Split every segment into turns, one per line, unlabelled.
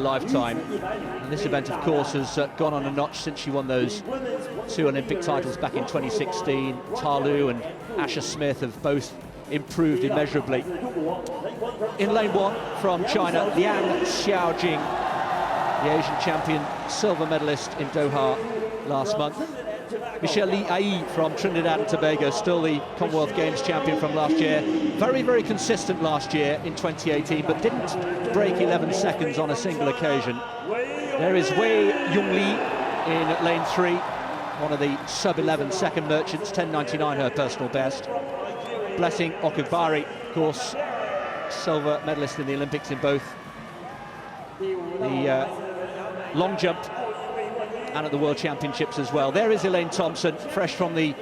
lifetime, and this event of course has gone on a notch since she won those 2 Olympic titles back in 2016. Ta Lou and Asher Smith have both improved immeasurably. In lane 1 from China, Liang Xiaojing, the Asian champion, silver medalist in Doha last month. Michelle Li Ai from Trinidad and Tobago, still the Commonwealth Games champion from last year. Very, very consistent last year in 2018, but didn't break 11 seconds on a single occasion. There is Wei Yongli in lane 3, one of the sub-11 second merchants, 10.99 her personal best. Blessing Okubari, of course, silver medalist in the Olympics in both the long jump and at the World Championships as well. There is Elaine Thompson, fresh from the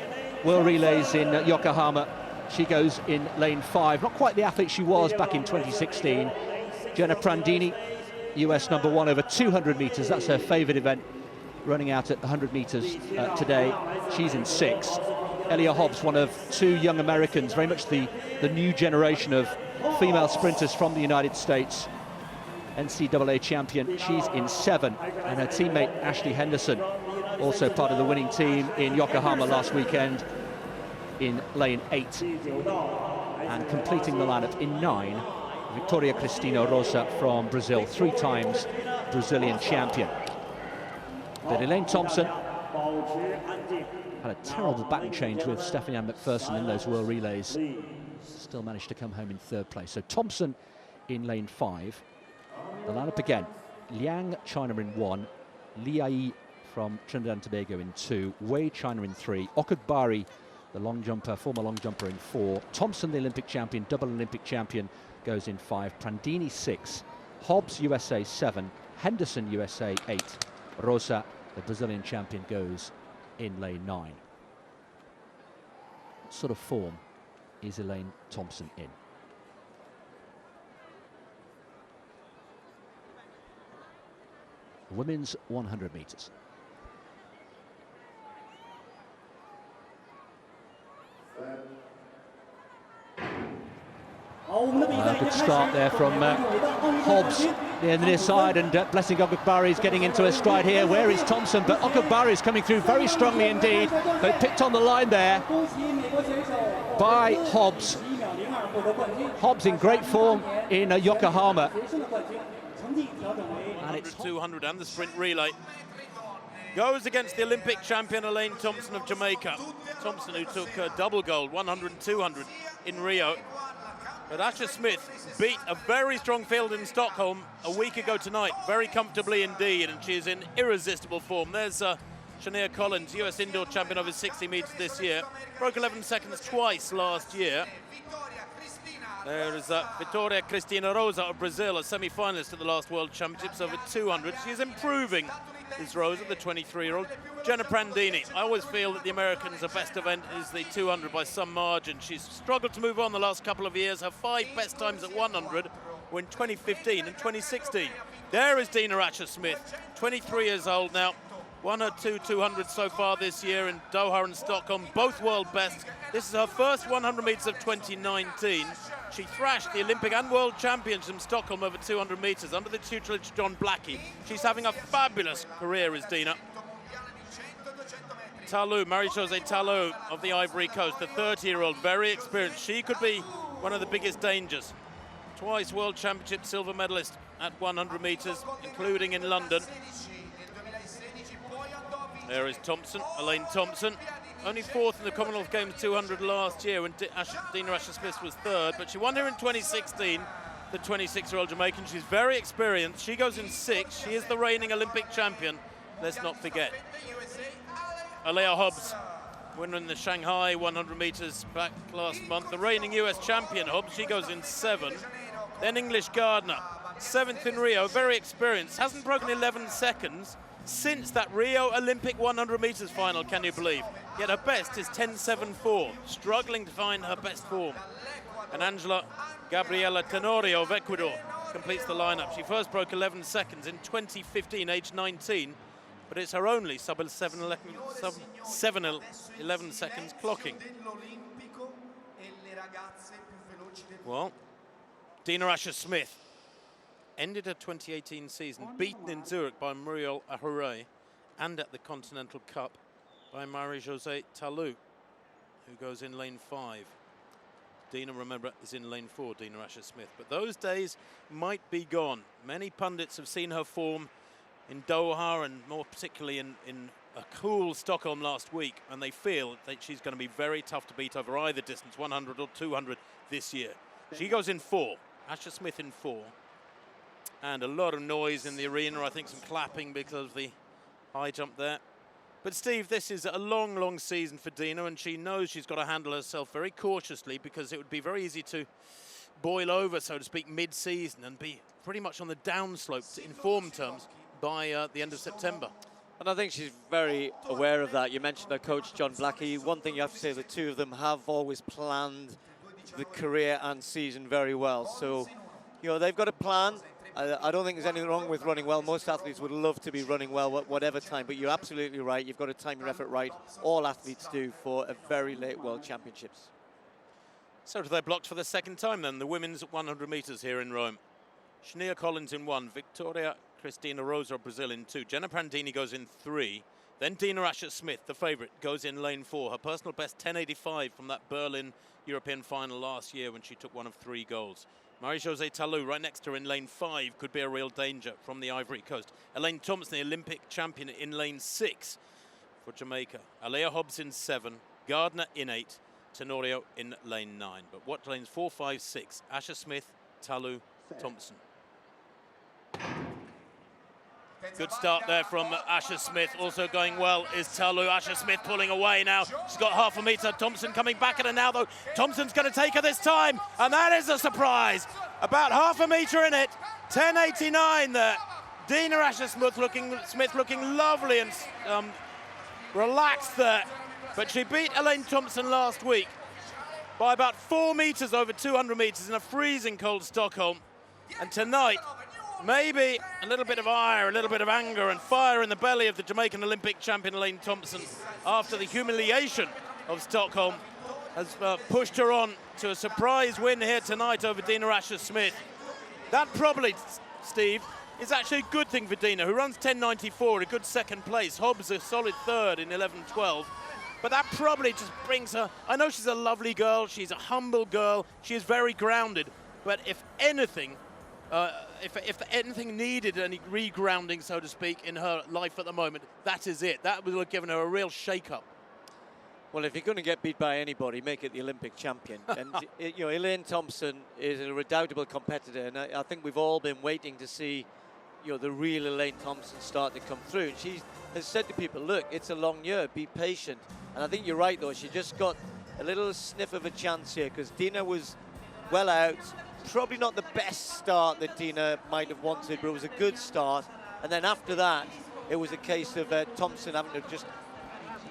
World Relays in Yokohama. She goes in lane 5. Not quite the athlete she was back in 2016. Jenna Prandini, US number 1 over 200 metres. That's her favourite event, running out at 100 metres today. She's in 6th. Elia Hobbs, one of 2 young Americans, very much the new generation of female sprinters from the United States. NCAA champion, she's in 7, and her teammate Ashley Henderson, also part of the winning team in Yokohama last weekend, in lane 8. And completing the lineup in 9, Victoria Cristina Rosa from Brazil, 3 times Brazilian champion. But Elaine Thompson had a terrible baton change with Stephanie Ann McPherson in those World Relays. Still managed to come home in 3rd place. So Thompson in lane 5. The lineup again: Liang, China in 1, Li Ai from Trinidad and Tobago in 2, Wei, China in 3, Okubari, the long jumper, former long jumper, in 4, Thompson, the Olympic champion, double Olympic champion, goes in 5, Prandini 6, Hobbs, USA 7, Henderson, USA 8, Rosa, the Brazilian champion, goes in lane 9. What sort of form is Elaine Thompson in? Women's 100 metres. Good start there from Hobbs near the near side, and Blessing Okubari is getting into a stride here. Where is Thompson? But Okubari is coming through very strongly indeed, but picked on the line there by Hobbs. Hobbs in great form in Yokohama.
And it's 200 and the sprint relay. Goes against the Olympic champion Elaine Thompson of Jamaica. Thompson, who took double gold, 100 and 200 in Rio. But Asher Smith beat a very strong field in Stockholm a week ago tonight, very comfortably indeed, and she is in irresistible form. There's Shania Collins, US indoor champion over 60 metres this year. Broke 11 seconds twice last year. There is Victoria Cristina Rosa of Brazil, a semi-finalist at the last World Championships over 200. She is improving, is Rosa, the 23-year-old. Jenna Prandini. I always feel that the Americans' best event is the 200 by some margin. She's struggled to move on the last couple of years. Her 5 best times at 100 were in 2015 and 2016. There is Dina Asher-Smith, 23 years old now. Won her 200 so far this year in Doha and Stockholm, both world bests. This is her first 100 metres of 2019. She thrashed the Olympic and World Champions in Stockholm over 200 metres under the tutelage of John Blackie. She's having a fabulous career, is Dina. Ta Lou, Marie-Josée Ta Lou of the Ivory Coast, the 30-year-old, very experienced. She could be one of the biggest dangers. Twice World Championship silver medalist at 100 metres, including in London. There is Thompson, Elaine Thompson. Only 4th in the Commonwealth Games 200 last year when Dina Asher-Smith was 3rd, but she won here in 2016, the 26-year-old Jamaican. She's very experienced. She goes in 6th. She is the reigning Olympic champion, let's not forget. Alea Hobbs, winner in the Shanghai 100 metres back last month. The reigning US champion, Hobbs, she goes in 7th. Then English Gardner, 7th in Rio, very experienced. Hasn't broken 11 seconds since that Rio Olympic 100 metres final, can you believe? Yet her best is 10.74, struggling to find her best form. And Angela Gabriela Tenorio of Ecuador completes the lineup. She first broke 11 seconds in 2015, age 19, but it's her only sub-7-11 seconds clocking. Well, Dina Asher-Smith ended her 2018 season beaten in Zurich by Muriel Ahure and at the Continental Cup by Marie-Josée Talou, who goes in lane 5. Dina, remember, is in lane 4, Dina Asher-Smith. But those days might be gone. Many pundits have seen her form in Doha and more particularly in a cool Stockholm last week, and they feel that she's going to be very tough to beat over either distance, 100 or 200 this year. She goes in 4, Asher-Smith in 4. And a lot of noise in the arena, I think some clapping because of the high jump there. But Steve, this is a long, long season for Dina, and she knows she's got to handle herself very cautiously because it would be very easy to boil over, so to speak, mid-season and be pretty much on the downslope in form terms by the end of September.
And I think she's very aware of that. You mentioned her coach, John Blackie. One thing you have to say, the two of them have always planned the career and season very well. So, you know, they've got a plan. I don't think there's anything wrong with running well. Most athletes would love to be running well at whatever time, but you're absolutely right. You've got to time your effort right. All athletes do for a very late World Championships.
So they're blocked for the second time then, the women's 100 meters here in Rome. Shania Collins in 1, Victoria Cristina Rosa of Brazil in 2, Jenna Prandini goes in 3, then Dina Asher-Smith, the favourite, goes in lane 4. Her personal best 10.85 from that Berlin European final last year when she took one of 3 golds. Marie-Josée Talou right next to her in lane 5 could be a real danger from the Ivory Coast. Elaine Thompson, the Olympic champion, in lane 6 for Jamaica. Alea Hobbs in 7, Gardner in 8, Tenorio in lane 9. But what lanes 4, 5, 6? Asher-Smith, Talou, Thompson. Good start there from Asher-Smith. Also going well is Talou. Asher-Smith pulling away now. She's got half a metre. Thompson coming back at her now, though. Thompson's going to take her this time, and that is a surprise. About half a metre in it. 10.89 there. Dina Asher-Smith looking lovely and relaxed there. But she beat Elaine Thompson last week by about 4 metres over 200 metres in a freezing cold Stockholm. And tonight, maybe a little bit of ire, a little bit of anger and fire in the belly of the Jamaican Olympic champion Elaine Thompson after the humiliation of Stockholm has pushed her on to a surprise win here tonight over Dina Asher-Smith. That probably, Steve, is actually a good thing for Dina, who runs 10.94 at a good second place. Hobbs a solid third in 11.12. But that probably just brings her, I know she's a lovely girl, she's a humble girl, she is very grounded, but if anything, if anything needed any regrounding, so to speak, in her life at the moment, that is it. That would have given her a real shake-up.
Well, if you're going to get beat by anybody, make it the Olympic champion. And you know, Elaine Thompson is a redoubtable competitor, and I think we've all been waiting to see, you know, the real Elaine Thompson start to come through. And she has said to people, look, it's a long year, be patient. And I think you're right, though. She just got a little sniff of a chance here because Dina was well out. Probably not the best start that Dina might have wanted, but it was a good start. And then after that, it was a case of Thompson having to just,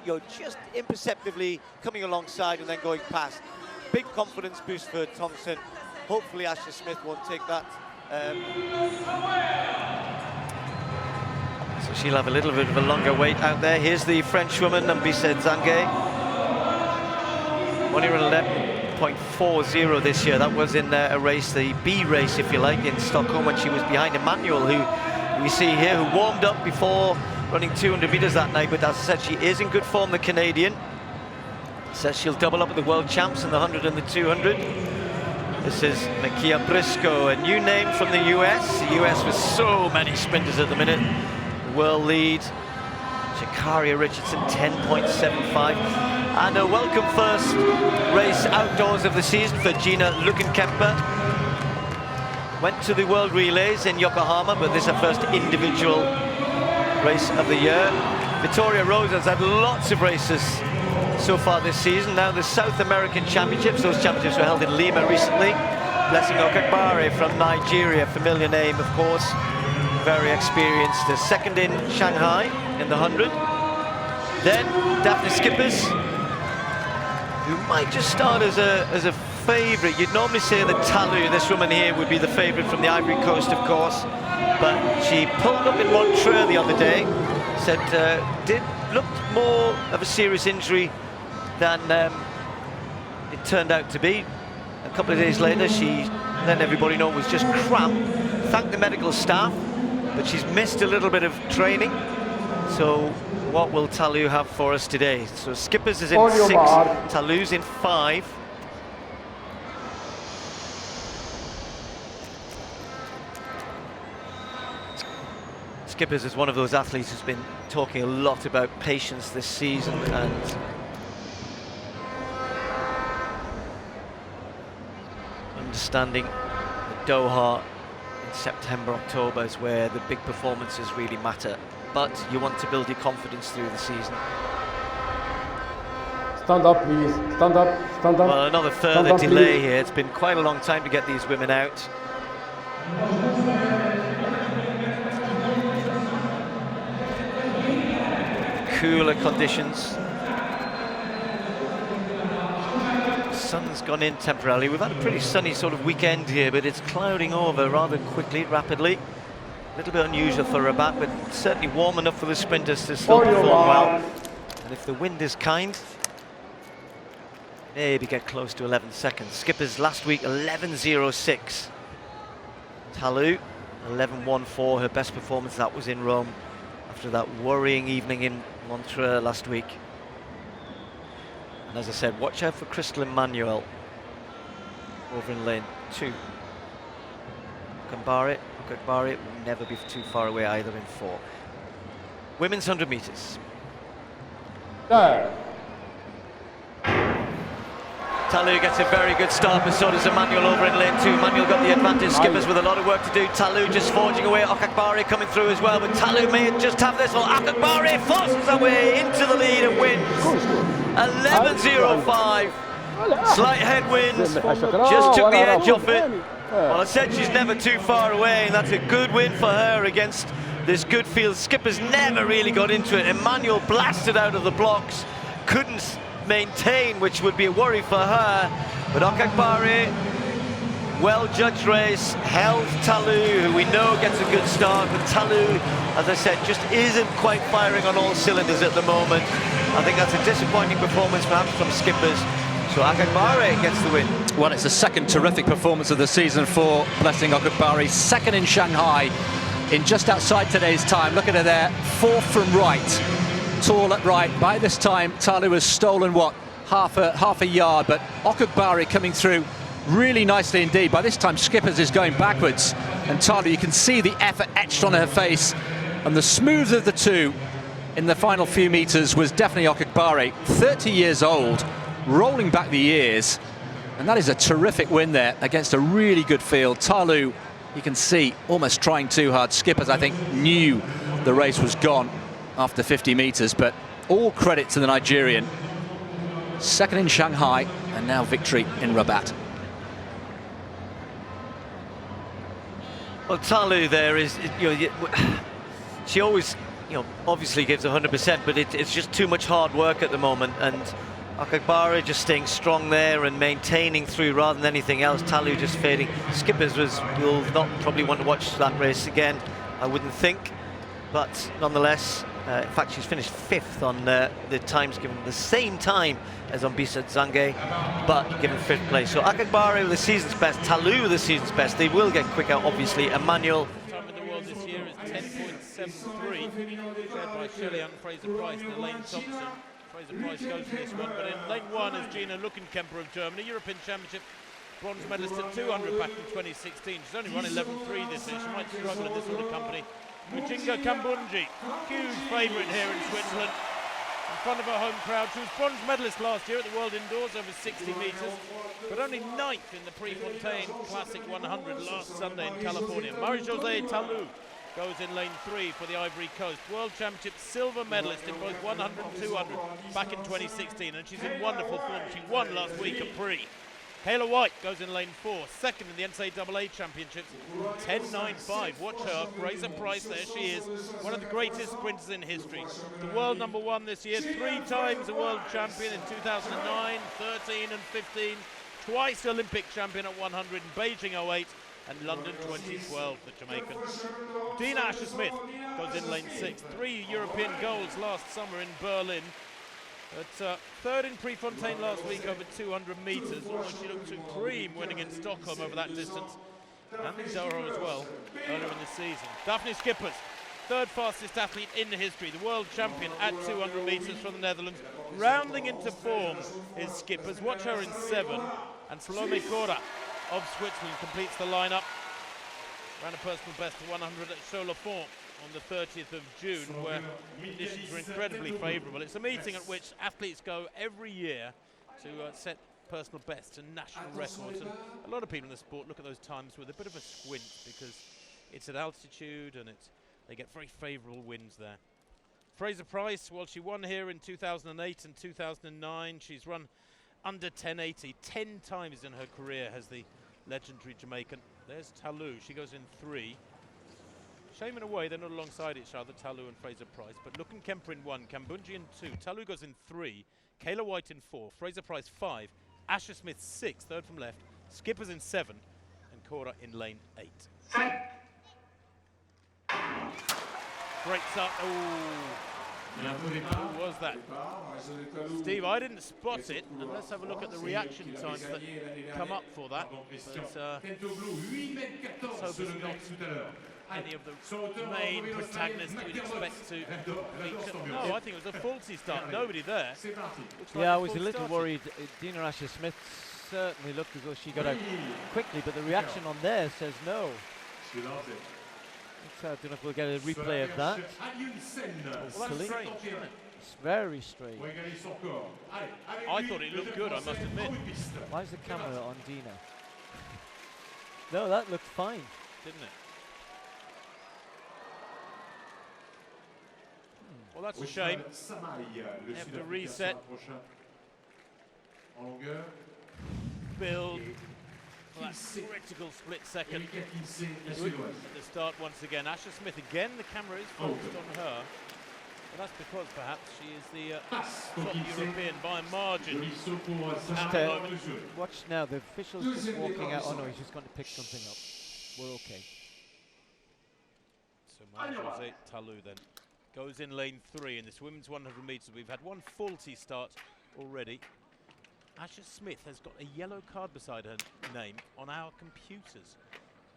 you know, just imperceptibly coming alongside and then going past. Big confidence boost for Thompson. Hopefully Asher-Smith won't take that. So she'll have a little bit of a longer wait out there. Here's the Frenchwoman, Nambisa Zange. 1:11.40 this year. That was in a race, the B race, if you like, in Stockholm, when she was behind Emmanuel, who we see here, who warmed up before running 200 meters that night. But as I said, she is in good form, the Canadian. Says she'll double up with the world champs in the 100 and the 200. This is Nakia Briscoe, a new name from the US. The US with so many sprinters at the minute. The world lead, Shakaria Richardson, 10.75. And a welcome first race outdoors of the season for Gina Luckenkemper. Went to the World Relays in Yokohama, but this is her first individual race of the year. Victoria Rose has had lots of races so far this season. Now the South American Championships, those championships were held in Lima recently. Blessing Okagbare from Nigeria, familiar name of course, very experienced. Second in Shanghai in the 100. Then Daphne Skippers, who might just start as a favourite. You'd normally say that Talou, this woman here, would be the favourite from the Ivory Coast, of course. But she pulled up in Montreux the other day, said looked more of a serious injury than it turned out to be. A couple of days later, she let everybody know it was just cramp. thank the medical staff, but she's missed a little bit of training. So what will Talu have for us today? So Skippers is in 6, Talu's in 5. Skippers is one of those athletes who's been talking a lot about patience this season, and understanding that Doha in September, October is where the big performances really matter. But you want to build your confidence through the season.
Stand up, please. Stand up. Stand up.
Well, another further delay here. It's been quite a long time to get these women out. Cooler conditions. Sun's gone in temporarily. We've had a pretty sunny sort of weekend here, but it's clouding over rather quickly, rapidly. A little bit unusual for Rabat, but certainly warm enough for the sprinters to still perform well. And if the wind is kind, maybe get close to 11 seconds. Skippers last week 11.06. Talu 11.14, her best performance, that was in Rome after that worrying evening in Montreux last week. And as I said, watch out for Crystal Emmanuel over in lane 2. Okakbari will never be too far away either in 4. Women's 100 meters. Talu gets a very good start, but so does Emmanuel over in lane 2. Emmanuel got the advantage. Skippers with a lot of work to do. Talu just forging away. Okakbari coming through as well, but Talu may just have this one. Okakbari forces her way into the lead and wins. 11.05. Slight headwind. Just took the edge off it. Well, I said she's never too far away, and that's a good win for her against this good field. Skippers never really got into it. Emmanuel blasted out of the blocks. Couldn't maintain, which would be a worry for her, but Okakbari, well-judged race, held Talu, who we know gets a good start, but Talu, as I said, just isn't quite firing on all cylinders at the moment. I think that's a disappointing performance perhaps from Skippers, so Okakbari gets the win.
Well, it's the second terrific performance of the season for Blessing Okakbari, second in Shanghai in just outside today's time. Look at her there, 4th from right. Tall at right. By this time, Talu has stolen, what, half a yard, but Okakbari coming through really nicely indeed. By this time, Skippers is going backwards, and Talu, you can see the effort etched on her face, and the smooth of the two in the final few meters was definitely Okakbari, 30 years old, rolling back the years, and that is a terrific win there against a really good field. Talu, you can see, almost trying too hard. Skippers, I think, knew the race was gone after 50 meters, but all credit to the Nigerian. Second in Shanghai, and now victory in Rabat.
Well, Talu there is, she always, obviously gives 100%, but it's just too much hard work at the moment, and Okakbari just staying strong there and maintaining through rather than anything else. Talu just fading. Skippers will not probably want to watch that race again, I wouldn't think, but nonetheless, in fact, she's finished 5th on the times given, the same time as Ombisa Zange, but given 5th place. So Okakbari with the season's best, Talu with the season's best. They will get quicker, obviously. Emmanuel.
Time in the world this year is 10.73, shared by Shelley and Fraser Price and Elaine Thompson. Fraser Price goes for this one, but in lane 1 is Gina Luckenkemper of Germany, European Championship bronze medalist at 200 back in 2016. She's only run 11.3 this year. She might struggle in this sort of company. Mujinga Kambunji, huge favourite here in Switzerland, in front of her home crowd. She was bronze medalist last year at the World Indoors over 60 metres, but only 9th in the Prefontaine Classic 100 last Sunday in California. Marie-Josée Talu goes in lane 3 for the Ivory Coast. World Championship silver medalist in both 100 and 200 back in 2016, and she's in wonderful form. She won last week at Prix. Kayla White goes in lane 4, second in the NCAA Championships, 10.95. Watch her, Fraser Price, there she is, one of the greatest sprinters in history. The world #1 this year, 3 times a world champion in 2009, 13 and 15, twice Olympic champion at 100 in Beijing 08 and London 2012, the Jamaican. Dina Asher-Smith goes in lane 6, 3 European goals last summer in Berlin. But 3rd in Prefontaine last week over 200 metres, although she looked supreme winning in Stockholm over that distance. and in Doha as well, earlier in the season. Daphne Schippers, third fastest athlete in history, the world champion at 200 metres from the Netherlands. Rounding into form is Schippers. Watch her in 7. And Salome Cora of Switzerland completes the lineup. Ran a personal best of 100 at Chaux-le-Fonds on the 30th of June, where conditions were incredibly favourable. It's a meeting at which athletes go every year to set personal bests and national records. And a lot of people in the sport look at those times with a bit of a squint because it's at altitude and they get very favourable winds there. Fraser Price, well, she won here in 2008 and 2009. She's run under 1080 10 times in her career, has the legendary Jamaican. There's Talou, she goes in 3. Shame in a way they're not alongside each other, Talou and Fraser Price, but Lucan Kemper in 1, Kambunji in 2, Talou goes in 3, Kayla White in 4, Fraser Price 5, Asher Smith 6, third from left, Schippers in 7, and Cora in lane 8. Great start. Who was that? Steve, I didn't spot it, and let's have a look at the reaction times that come up for that. But so it's not any of the main protagonists we'd expect to feature. No, I think it was a faulty start. Nobody there.
Yeah, I was a little worried. Dina Asher-Smith certainly looked as though she got out quickly, but the reaction on there says no. I don't know if we'll get a replay of that.
Well, that's strange, isn't it?
It's very strange.
I thought it looked good, I must admit.
Why is the camera on Dina? No, that looked fine.
Didn't it? Well, that's a shame. They have to reset. Build. Well, that critical split second at the start once again. Asher Smith again, the camera is focused on her. But that's because perhaps she is the top European by a margin.
Watch now, the official's just walking out. Oh no, he's just going to pick something up. We're okay.
So Marie-José Talou then goes in lane 3 in this women's 100 metres. We've had one faulty start already. Asher Smith has got a yellow card beside her name on our computers,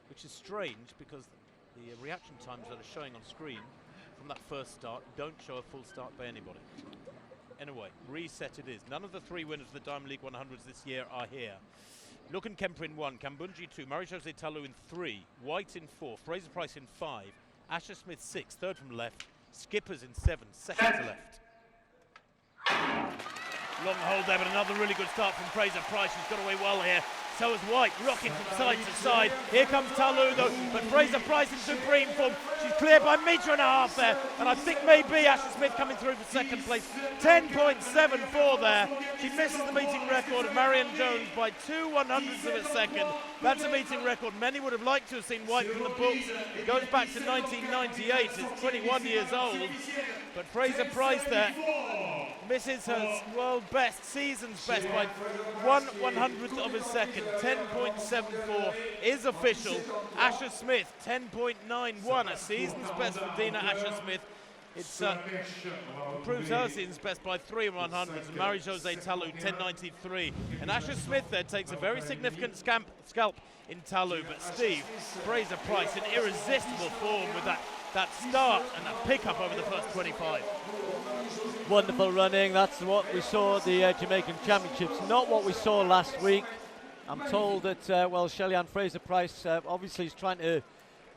which is strange because the reaction times that are showing on screen from that first start don't show a full start by anybody. Anyway, reset it is. None of the 3 winners of the Diamond League 100s this year are here. Lucan Kemper in 1, Kambunji 2, Marie-José Talou in 3, White in 4, Fraser Price in 5, Asher Smith 6, third from left, Schippers in 7, second to left. Long hold there, but another really good start from Fraser Price. She's got away well here. So is White, rocking from side to side. Here comes Talou though, but Fraser Price in supreme form. She's cleared by 1.5 meters there, and I think maybe Asher Smith coming through for second place. 10.74 there. She misses the meeting record of Marion Jones by 2/100ths of a second. That's a meeting record many would have liked to have seen White from the books. It goes back to 1998. It's 21 years old, but Fraser Price there misses her world best, season's best by 1/100th of a second. 10.74 is official. Asher Smith 10.91, a season's best for Dina Asher Smith. It's improves her season's best by 3/100ths. Marie-José Talou 10.93, and Asher Smith there takes a very significant scalp in Talou. But Steve, Fraser Price in irresistible form with that start and that pickup over the first 25.
Wonderful running. That's what we saw at the Jamaican Championships, not what we saw last week. I'm told that, well, Shelly-Ann Fraser-Price obviously is trying to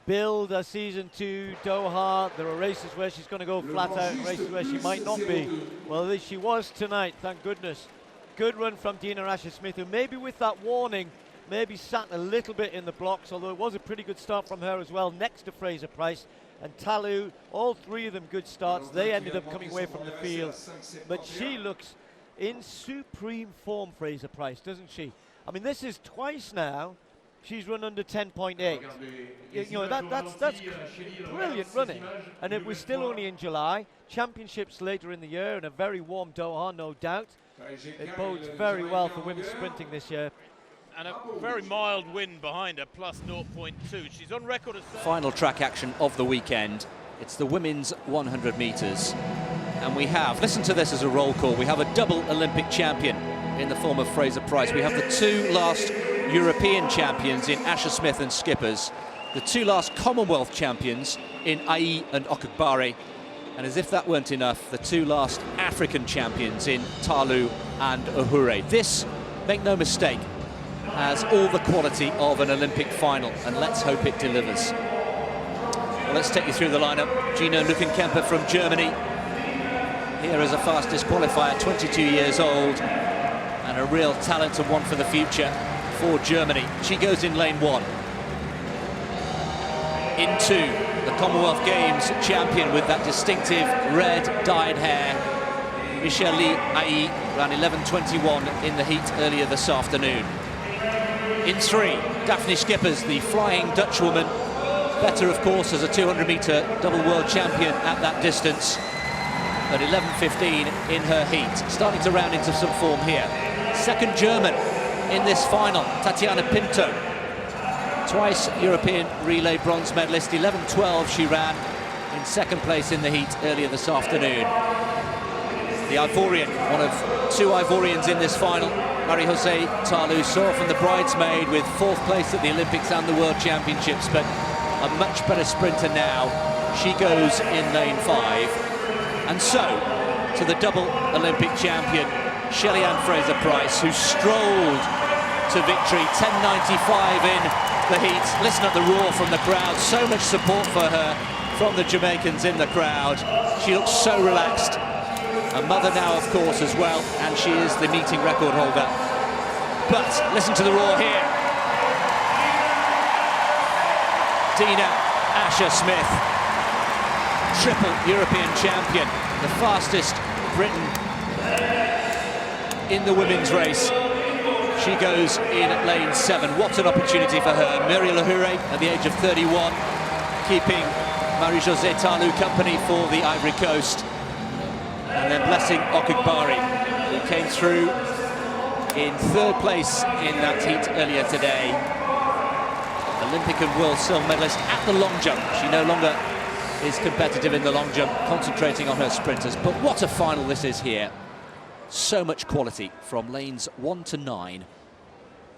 build a season to Doha. There are races where she's going to go flat out and races where she might not be. Well, she was tonight, thank goodness. Good run from Dina Asher-Smith, who maybe with that warning, maybe sat a little bit in the blocks, although it was a pretty good start from her as well, next to Fraser-Price. And Talou, all 3 of them good starts. They ended up coming away from the field. But she looks in supreme form, Fraser Price, doesn't she? I mean, this is twice now she's run under 10.8. You know, that's brilliant running. And it was still only in July. Championships later in the year and a very warm Doha, no doubt. It bodes very well for women's sprinting this year.
And a very mild wind behind her, plus 0.2. She's on record as
Final track action of the weekend. It's the women's 100 metres. And we have, listen to this as a roll call, we have a double Olympic champion in the form of Fraser Price. We have the 2 last European champions in Asher Smith and Skippers, the 2 last Commonwealth champions in Ai and Okukbare, and as if that weren't enough, the 2 last African champions in Talu and Ohure. This, make no mistake, has all the quality of an Olympic final, and let's hope it delivers. Well, let's take you through the lineup. Gino Lückenkemper from Germany, here as a fastest qualifier, 22 years old, and a real talent and one for the future for Germany. She goes in lane 1. In 2, the Commonwealth Games champion with that distinctive red dyed hair, Michelle Ai, ran 11:21 in the heat earlier this afternoon. In 3, Daphne Skippers, the flying Dutchwoman, better of course as a 200-metre double world champion at that distance, at 11:15 in her heat, starting to round into some form here. Second German in this final, Tatiana Pinto, twice European relay bronze medalist, 11:12 she ran in second place in the heat earlier this afternoon. The Ivorian, one of 2 Ivorians in this final, Marie-José Talu, saw from the bridesmaid with 4th place at the Olympics and the World Championships, but a much better sprinter now. She goes in lane 5. And so, to the double Olympic champion, Shelly-Ann Fraser-Pryce, who strolled to victory, 10:95 in the heat. Listen at the roar from the crowd, so much support for her from the Jamaicans in the crowd. She looks so relaxed. A mother now, of course, as well, and she is the meeting record holder. But listen to the roar here. Dina Asher-Smith, triple European champion, the fastest Briton in the women's race. She goes in at lane 7. What an opportunity for her. Muriel Ohure, at the age of 31, keeping Marie-José Talu company for the Ivory Coast. And then blessing Okukbare, who came through in 3rd place in that heat earlier today. Olympic and world silver medalist at the long jump. She no longer is competitive in the long jump, concentrating on her sprinters. But what a final this is here. So much quality from lanes 1 to 9.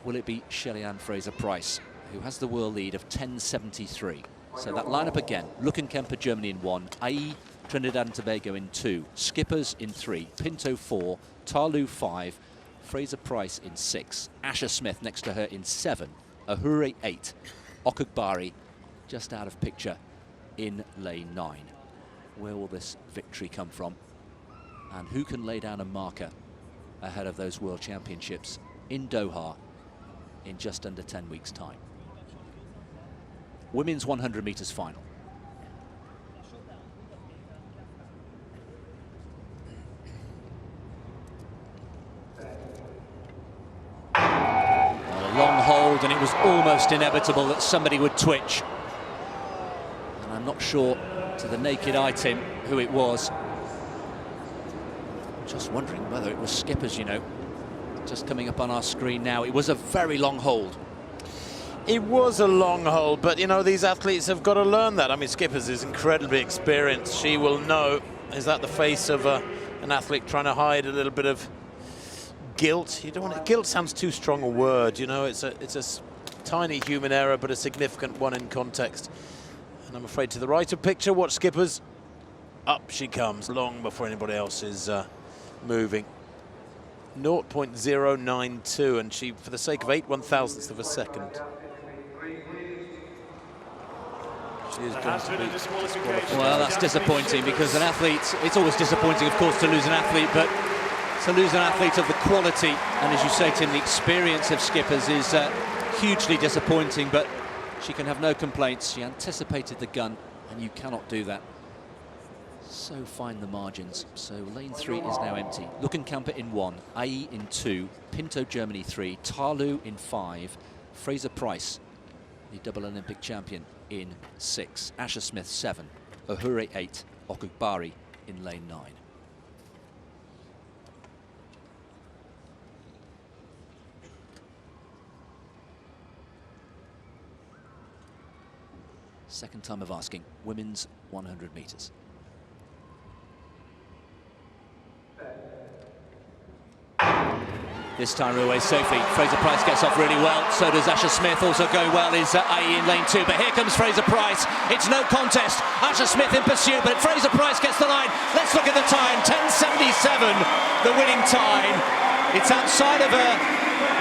Will it be Shelly-Ann Fraser-Pryce, who has the world lead of 10:73? So that lineup again: Lückenkemper, Germany in 1, Ai, Trinidad and Tobago in 2, Skippers in 3, Pinto 4, Talu 5, Fraser-Pryce in 6, Asher Smith next to her in 7, Ohure 8, Okukbare just out of picture in lane 9. Where will this victory come from? And who can lay down a marker ahead of those World Championships in Doha in just under 10 weeks' time? Women's 100 metres final. A long hold, and it was almost inevitable that somebody would twitch. And I'm not sure to the naked eye, Tim, who it was. Just wondering whether it was Skippers, you know. Just coming up on our screen now. It was a very long hold.
It was a long hold, but you know, these athletes have got to learn that. I mean, Skippers is incredibly experienced. She will know. Is that the face of an athlete trying to hide a little bit of guilt? You don't want to, guilt sounds too strong a word, you know. It's a tiny human error, but a significant one in context. And I'm afraid to the right of picture, watch Skippers. Up she comes, long before anybody else is moving. 0.092, and she, for the sake of 8/1000ths of a second, she is going to be disqualified.
Well, that's disappointing, because an athlete, it's always disappointing, of course, to lose an athlete, but to lose an athlete of the quality, and as you say, Tim, the experience of Skippers is hugely disappointing, but she can have no complaints. She anticipated the gun, and you cannot do that. So fine the margins. So lane 3 is now empty. Lückenkemper in 1, Ai in 2, Pinto Germany 3, Talu in 5, Fraser-Pryce, the double Olympic champion, in 6, Asher Smith 7, Ohure 8, Okukbare in lane 9. Second time of asking, women's 100 metres. This time away safely. Fraser-Price gets off really well. So does Asher Smith. Also going well is Ayi in lane 2. But here comes Fraser-Price. It's no contest. Asher Smith in pursuit, but Fraser-Price gets the line. Let's look at the time. 10:77, the winning time. It's outside of a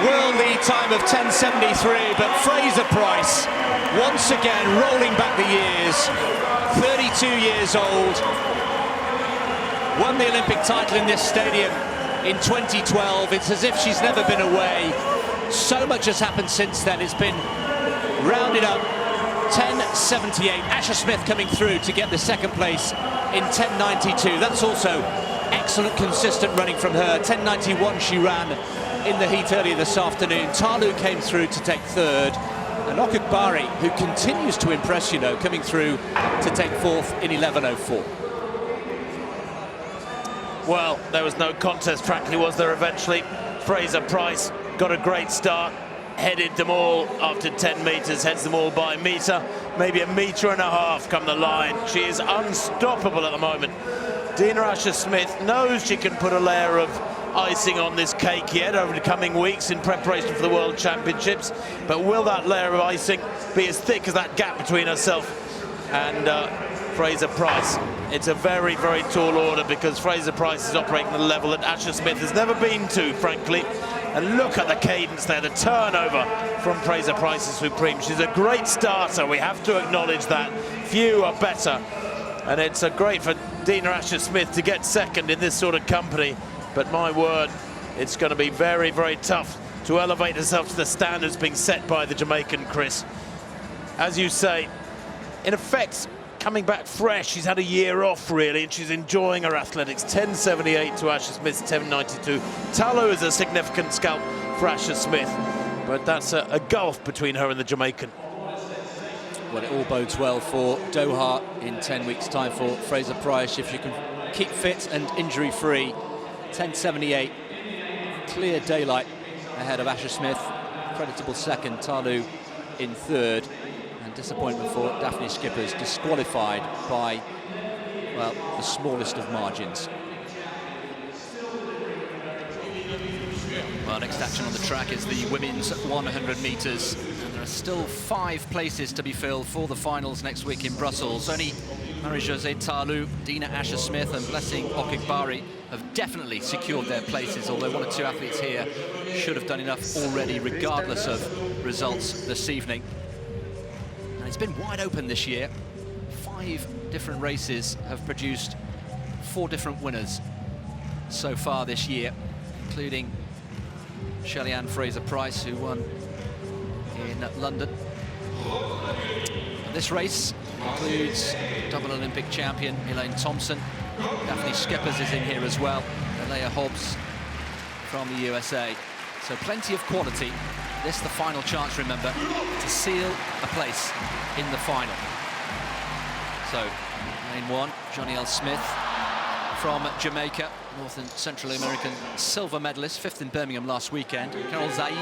world lead time of 10:73, but Fraser-Price once again rolling back the years. 32 years old. Won the Olympic title in this stadium in 2012. It's as if she's never been away. So much has happened since then. It's been rounded up 10:78. Asher Smith coming through to get the second place in 10:92. That's also excellent consistent running from her. 10:91 she ran in the heat earlier this afternoon. Ta Lou came through to take third. And Okukbari, who continues to impress, you know, coming through to take fourth in 11:04.
Well, there was no contest, frankly, was there eventually? Fraser-Price got a great start, headed them all after 10 metres, heads them all by a metre, maybe a metre and a half come the line. She is unstoppable at the moment. Dina Asher-Smith knows she can put a layer of icing on this cake yet over the coming weeks in preparation for the World Championships, but will that layer of icing be as thick as that gap between herself and Fraser-Price? It's a very, very tall order because Fraser-Price is operating at a level that Asher Smith has never been to, frankly. And look at the cadence there, the turnover from Fraser-Price is supreme. She's a great starter, we have to acknowledge that. Few are better. And it's great for Dina Asher Smith to get second in this sort of company. But my word, it's going to be very, very tough to elevate herself to the standards being set by the Jamaican, Chris. As you say, in effect, coming back fresh. She's had a year off, really, and she's enjoying her athletics. 10:78 to Asher Smith's 10:92. Ta Lou is a significant scalp for Asher Smith, but that's a gulf between her and the Jamaican.
Well, it all bodes well for Doha in 10 weeks' time for Fraser-Price. If you can keep fit and injury-free, 10:78, clear daylight ahead of Asher Smith. Creditable second, Ta Lou in third. And disappointment for Daphne Skippers, disqualified by, well, the smallest of margins. Well, next action on the track is the women's 100 metres. And there are still 5 places to be filled for the finals next week in Brussels. Only Marie-Josée Ta Lou, Dina Asher Smith and Blessing Okukbari have definitely secured their places, although 1 or 2 athletes here should have done enough already, regardless of results this evening. And it's been wide open this year. 5 different races have produced 4 different winners so far this year, including Shelly-Ann Fraser-Price, who won in London. And this race includes double Olympic champion Elaine Thompson. Daphne Skippers is in here as well. Alea Hobbs from the USA. So plenty of quality. This the final chance, remember, to seal a place in the final. So, lane 1, Johnny L. Smith from Jamaica, North and Central American silver medalist, 5th in Birmingham last weekend. Carol Zaï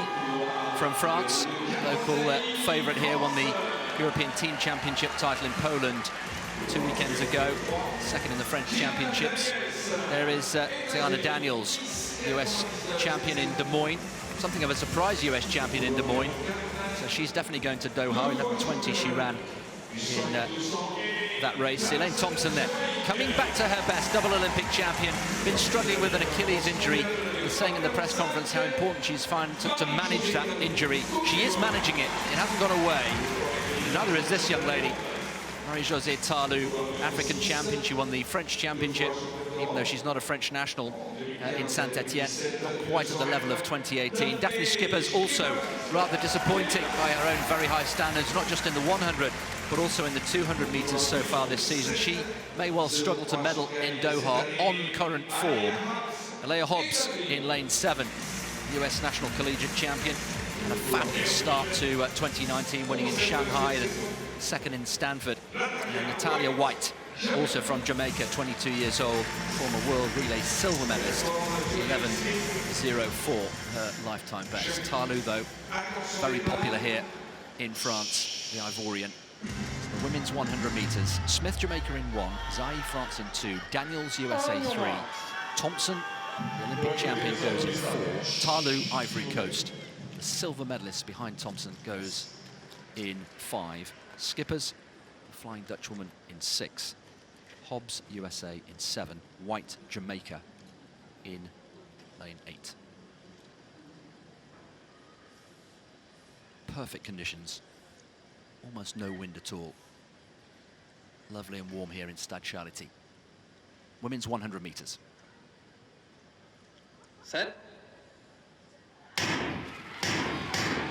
from France, local favourite here, won the European Team Championship title in Poland 2 weekends ago, 2nd in the French Championships. There is Tiana Daniels, US champion in Des Moines, something of a surprise US champion in Des Moines. So she's definitely going to Doha. 11:20 she ran in that race. Elaine Thompson then, coming back to her best, double Olympic champion, been struggling with an Achilles injury, was saying in the press conference how important she's found to manage that injury. She is managing it, it hasn't gone away. Neither is this young lady, Marie-Josée Ta Lou, African champion. She won the French championship, even though she's not a French national, in Saint-Etienne, not quite at the level of 2018. Daphne Skippers also rather disappointing by her own very high standards, not just in the 100, but also in the 200 metres so far this season. She may well struggle to medal in Doha on current form. Alea Hobbs in lane 7, US national collegiate champion, and a fabulous start to 2019, winning in Shanghai, and 2nd in Stanford. And Natalia White, also from Jamaica, 22 years old, former world relay silver medalist, 11:04, her lifetime best. Ta Lou, though, very popular here in France, the Ivorian. The women's 100 metres, Smith, Jamaica in 1, Zaï, France in 2, Daniels, USA 3, Thompson, The Olympic champion goes in 4. Talu, Ivory Coast, the silver medalist behind Thompson, goes in 5. Skippers, the Flying Dutchwoman, in 6. Hobbs, USA, in 7. White, Jamaica, in lane 8. Perfect conditions. Almost no wind at all. Lovely and warm here in Stade Charity. Women's 100 metres.
Set.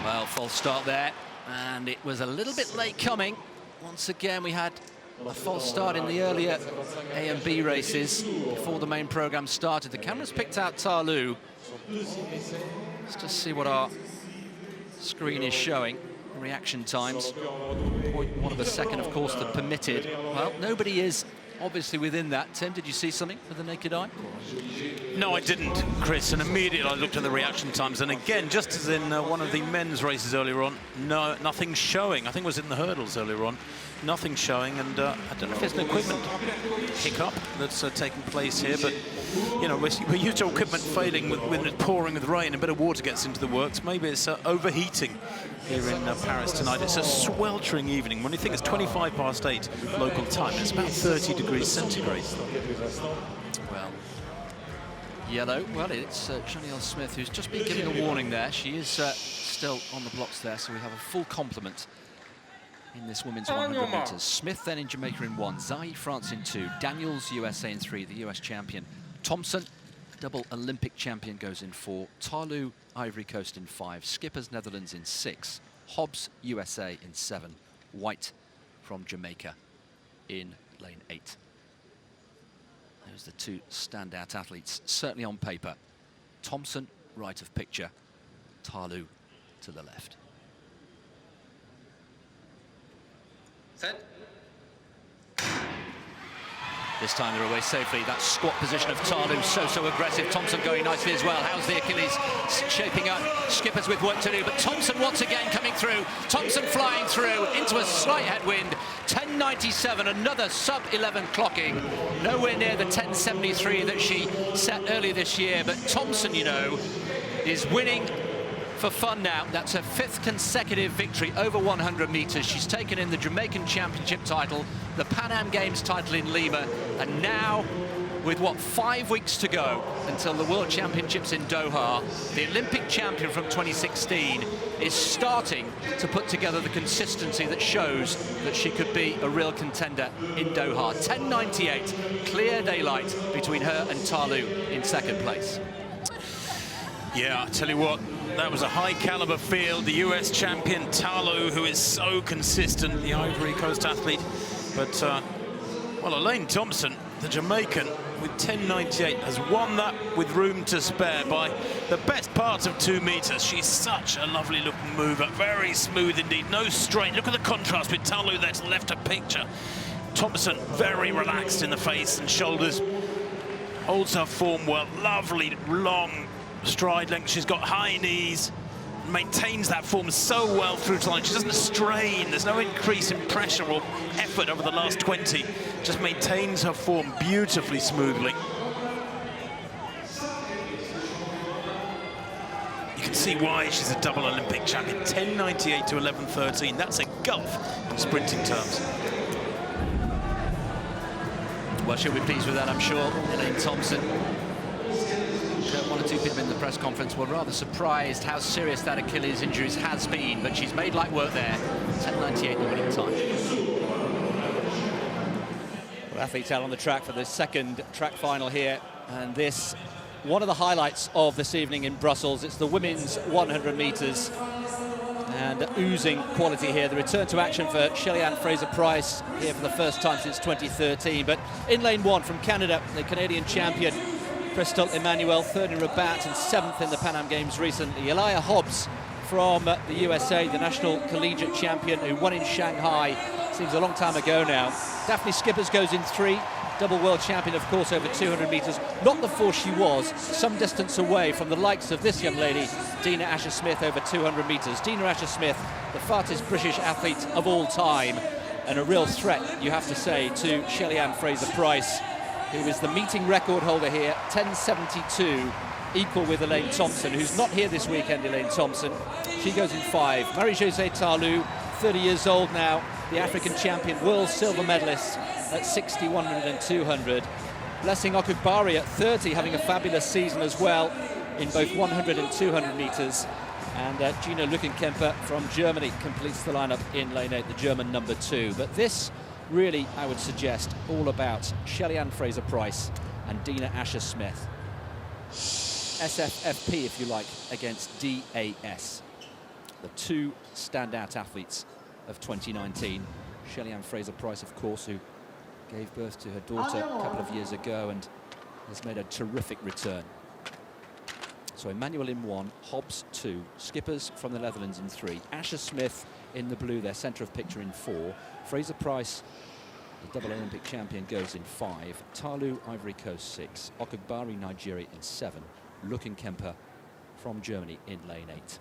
Well, false start there, and it was a little bit late coming. Once again, we had a false start in the earlier A and B races before the main programme started. The cameras picked out Talu. Let's just see what our screen is showing. Reaction times. 0.1 of a second, of course, the permitted. Well, nobody is obviously within that. Tim, did you see something with the naked eye?
No, I didn't, Chris, and immediately I looked at the reaction times, and again, just as in one of the men's races earlier on, nothing showing. I think it was in the hurdles earlier on, nothing showing, and I don't know if there's an equipment hiccup that's taking place here, but you know, we're used to equipment failing when it's pouring with rain, a bit of water gets into the works. Maybe it's overheating here in Paris tonight. It's a sweltering evening. When you think it's 25 past 8 local time, it's about 30 degrees centigrade.
Well, yellow. Well, it's Chanel Smith who's just been given a warning there. She is still on the blocks there, so we have a full complement in this women's 100 metres. Smith then in Jamaica in 1, Zai France in 2, Daniels USA in 3, the US champion. Thompson, double Olympic champion, goes in 4, Talu Ivory Coast in 5, Skippers Netherlands in 6, Hobbs USA in 7, White from Jamaica in lane 8. Those are the two standout athletes, certainly on paper. Thompson, right of picture, Talu to the left.
Set.
This time they're away safely. That squat position of Talu, so aggressive. Thompson going nicely as well. How's the Achilles shaping up? Skippers with work to do, but Thompson once again coming through. Thompson flying through into a slight headwind. 10.97, another sub-11 clocking. Nowhere near the 10.73 that she set earlier this year, but Thompson, you know, is winning for fun now. That's her 5th consecutive victory over 100 metres. She's taken in the Jamaican Championship title, the Pan Am Games title in Lima, and now, with what, 5 weeks to go until the World Championships in Doha, the Olympic champion from 2016 is starting to put together the consistency that shows that she could be a real contender in Doha. 10.98, clear daylight between her and Talu in 2nd place.
Yeah, I tell you what, that was a high caliber field. The US champion Talu, who is so consistent, the Ivory Coast athlete. But, well, Elaine Thompson, the Jamaican, with 10.98, has won that with room to spare by the best part of 2 meters. She's such a lovely looking mover, very smooth indeed, no strain. Look at the contrast with Talu there to the left of picture. Thompson very relaxed in the face and shoulders, holds her form well, lovely long stride length. She's got high knees, maintains that form so well through to line. She doesn't strain, there's no increase in pressure or effort over the last 20. Just maintains her form beautifully smoothly. You can see why she's a double Olympic champion. 10.98 to 11.13. That's a gulf in sprinting terms.
Well, she'll be pleased with that, I'm sure. Elaine Thompson. One or two people in the press conference were rather surprised how serious that Achilles injury has been, but she's made light work there. 10.98 the winning time.
Well, athletes out on the track for the 2nd track final here, and this, one of the highlights of this evening in Brussels. It's the women's 100 metres, and oozing quality here. The return to action for Shelly-Ann Fraser-Pryce here for the first time since 2013. But in lane 1 from Canada, the Canadian champion, Crystal Emmanuel, 3rd in Rabat and 7th in the Pan Am Games recently. Elia Hobbs from the USA, the national collegiate champion who won in Shanghai, seems a long time ago now. Daphne Skippers goes in 3, double world champion, of course, over 200 metres. Not the force she was, some distance away from the likes of this young lady, Dina Asher-Smith, over 200 metres. Dina Asher-Smith, the fastest British athlete of all time, and a real threat, you have to say, to Shelly-Ann Fraser-Pryce.
who is the meeting record holder here, 10.72, equal with Elaine Thompson, who's not here this weekend, Elaine Thompson. She goes in 5. Marie-Josée Tarlou, 30 years old now, the African champion, world silver medalist at 60, 100 and 200. Blessing Okubari at 30, having a fabulous season as well in both 100 and 200 metres. And Gina Lückenkemper from Germany completes the lineup in lane 8, the German number 2. But this really, I would suggest, all about Shelly-Ann Fraser-Pryce and Dina Asher-Smith. SFFP, if you like, against DAS. The two standout athletes of 2019. Shelly-Ann Fraser-Pryce, of course, who gave birth to her daughter a couple of years ago and has made a terrific return. So Emmanuel in 1, Hobbs 2, skippers from the Netherlands in 3, Asher-Smith in the blue, their centre of picture, in 4, Fraser-Pryce, the double Olympic champion, goes in 5, Tarlou, Ivory Coast 6, Okubari, Nigeria in 7, Lückenkemper from Germany in lane 8.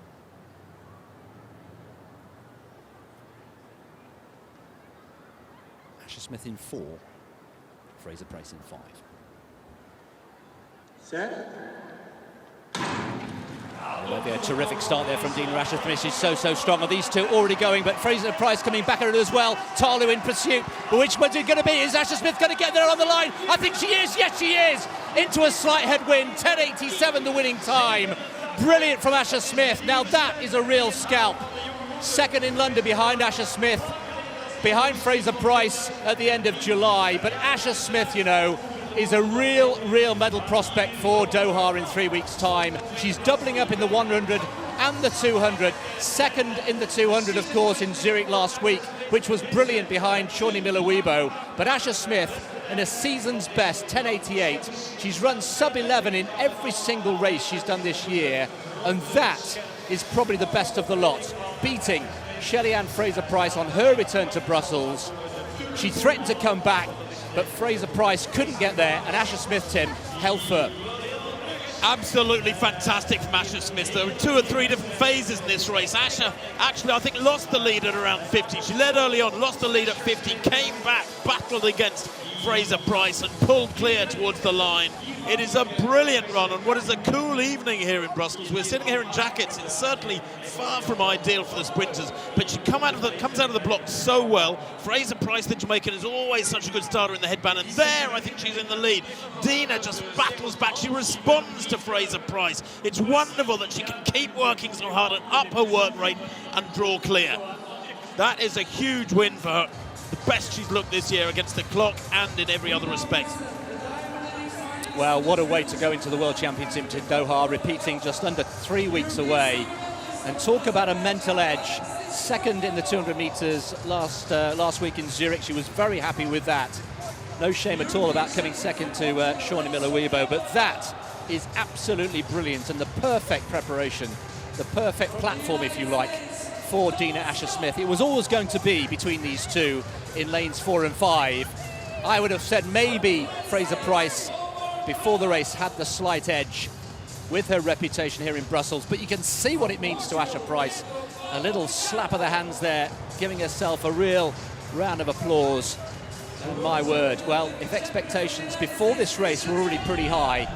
Asher-Smith in 4, Fraser-Pryce in 5.
Set.
Maybe a terrific start there from Dina Asher-Smith. She's so strong. Are these two already going? But Fraser-Pryce coming back at it as well. Tarlou in pursuit. But which one's it going to be? Is Asher-Smith going to get there on the line? I think she is. Yes, she is. Into a slight headwind. 10.87 the winning time. Brilliant from Asher-Smith. Now that is a real scalp. Second in London behind Asher-Smith, behind Fraser-Pryce at the end of July. But Asher-Smith, you know, is a real medal prospect for Doha in 3 weeks' time. She's doubling up in the 100 and the 200. Second in the 200, of course, in Zurich last week, which was brilliant behind Shawnee Miller-Weibo. But Asher-Smith, in a season's best, 10.88. She's run sub-11 in every single race she's done this year, and that is probably the best of the lot, beating Shelly-Ann Fraser-Pryce on her return to Brussels. She threatened to come back, but Fraser-Pryce couldn't get there, and Asher-Smith, Tim, held firm.
Absolutely fantastic from Asher-Smith. There were 2 or 3 different phases in this race. Asher actually, I think, lost the lead at around 50. She led early on, lost the lead at 50, came back, battled against Fraser-Pryce and pulled clear towards the line. It is a brilliant run on what is a cool evening here in Brussels. We're sitting here in jackets. It's certainly far from ideal for the sprinters, but she comes out of the block so well. Fraser-Pryce, the Jamaican, is always such a good starter in the headband, and there I think she's in the lead. Dina just battles back. She responds to Fraser-Pryce. It's wonderful that she can keep working so hard and up her work rate and draw clear. That is a huge win for her. The best she's looked this year against the clock and in every other respect.
Well, what a way to go into the World Championship in Doha, repeating just under 3 weeks away. And talk about a mental edge. Second in the 200 metres last week in Zurich. She was very happy with that. No shame at all about coming second to Shawnee Miller-Weibo, but that is absolutely brilliant and the perfect preparation, the perfect platform, if you like, for Dina Asher-Smith. It was always going to be between these two in lanes 4 and 5. I would have said maybe Fraser-Pryce before the race had the slight edge with her reputation here in Brussels, but you can see what it means to Asher-Pryce. A little slap of the hands there, giving herself a real round of applause. And my word, well, if expectations before this race were already pretty high,